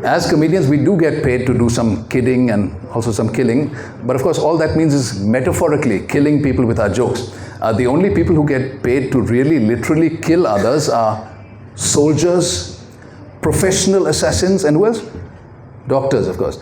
as comedians, we do get paid to do some kidding and also some killing. But of course, all that means is metaphorically killing people with our jokes. The only people who get paid to really, literally kill others are soldiers, professional assassins, and who else? Doctors, of course.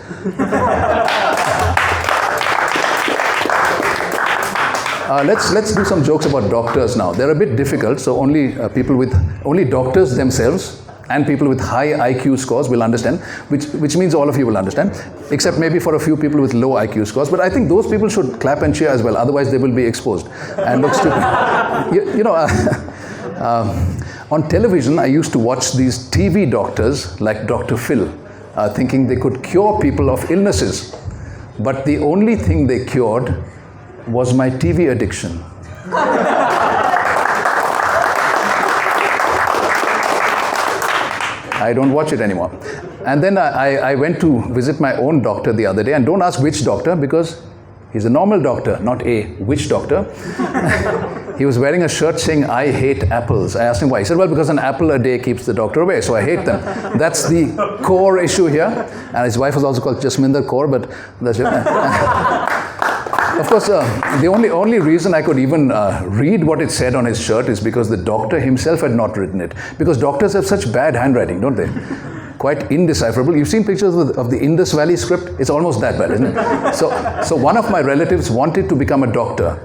Let's do some jokes about doctors now. They're a bit difficult, so only doctors themselves and people with high IQ scores will understand, which means all of you will understand, except maybe for a few people with low IQ scores. But I think those people should clap and cheer as well, otherwise they will be exposed and look stupid. On television, I used to watch these TV doctors like Dr. Phil, thinking they could cure people of illnesses. But the only thing they cured was my TV addiction. I don't watch it anymore. And then I went to visit my own doctor the other day, and don't ask which doctor, because he's a normal doctor, not a witch doctor. He was wearing a shirt saying, "I hate apples." I asked him why. He said, "Well, because an apple a day keeps the doctor away, so I hate them." That's the core issue here. And his wife was also called Jasminder Kaur, but that's it. Of course, the only reason I could even read what it said on his shirt is because the doctor himself had not written it. Because doctors have such bad handwriting, don't they? Quite indecipherable. You've seen pictures of the Indus Valley script? It's almost that bad, isn't it? So one of my relatives wanted to become a doctor.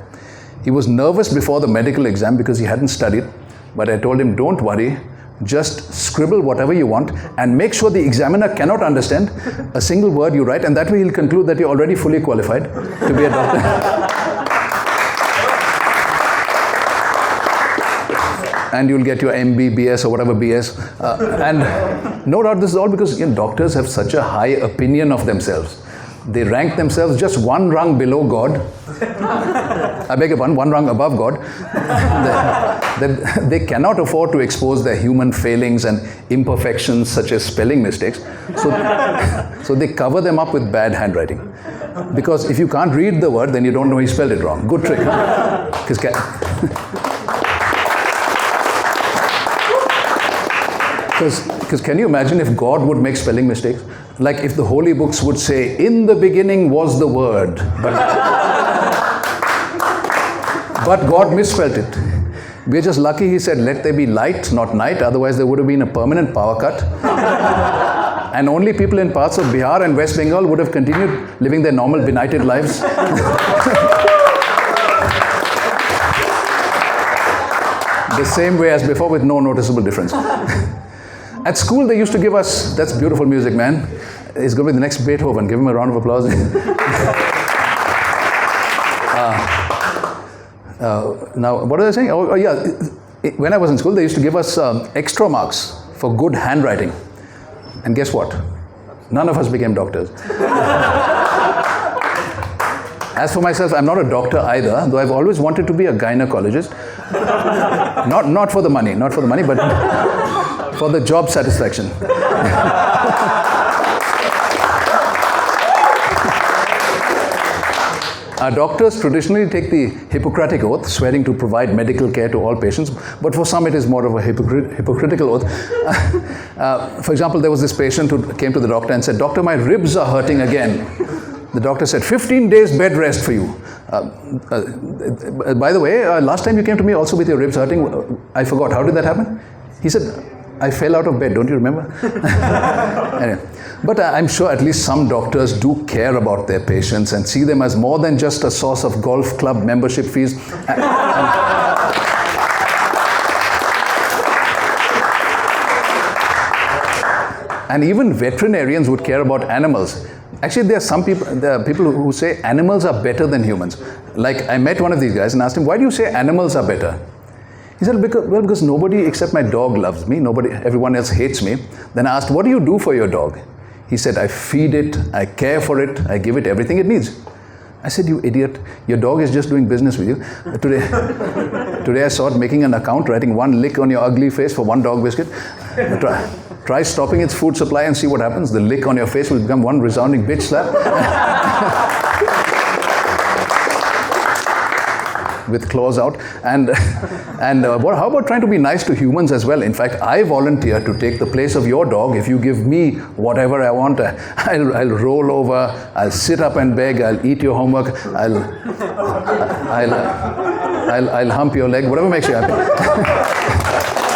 He was nervous before the medical exam because he hadn't studied. But I told him, don't worry. Just scribble whatever you want and make sure the examiner cannot understand a single word you write, and that way he'll conclude that you're already fully qualified to be a doctor. And you'll get your MBBS or whatever BS. And no doubt this is all because doctors have such a high opinion of themselves. They rank themselves just one rung below God. I beg your pardon, one rung above God. They cannot afford to expose their human failings and imperfections such as spelling mistakes. So they cover them up with bad handwriting. Because if you can't read the word, then you don't know he spelled it wrong. Good trick. Because can you imagine if God would make spelling mistakes? Like if the holy books would say, "In the beginning was the word," but God misspelled it. We're just lucky he said, "Let there be light, not night," otherwise there would have been a permanent power cut. And only people in parts of Bihar and West Bengal would have continued living their normal benighted lives. The same way as before, with no noticeable difference. At school, they used to give us, that's beautiful music, man. It's going to be the next Beethoven. Give him a round of applause. Now, what was I saying? Oh, yeah. When I was in school, they used to give us extra marks for good handwriting. And guess what? None of us became doctors. As for myself, I'm not a doctor either, though I've always wanted to be a gynecologist. Not for the money, but for the job satisfaction. Doctors traditionally take the Hippocratic Oath, swearing to provide medical care to all patients, but for some it is more of a hypocritical oath. For example, there was this patient who came to the doctor and said, "Doctor, my ribs are hurting again." The doctor said, 15 days bed rest for you. By the way, last time you came to me also with your ribs hurting, I forgot. How did that happen? He said, "I fell out of bed, don't you remember?" Anyway, but I'm sure at least some doctors do care about their patients and see them as more than just a source of golf club membership fees. And even veterinarians would care about animals. Actually, there are people who say animals are better than humans. Like, I met one of these guys and asked him, "Why do you say animals are better?" He said, because nobody except my dog loves me. Everyone else hates me. Then I asked, "What do you do for your dog?" He said, "I feed it, I care for it, I give it everything it needs." I said, "You idiot, your dog is just doing business with you." Today I saw it making an account, writing one lick on your ugly face for one dog biscuit. Try stopping its food supply and see what happens. The lick on your face will become one resounding bitch slap. with claws out. And how about trying to be nice to humans as well? In fact, I volunteer to take the place of your dog. If you give me whatever I want, I'll roll over, I'll sit up and beg, I'll eat your homework, I'll hump your leg, whatever makes you happy.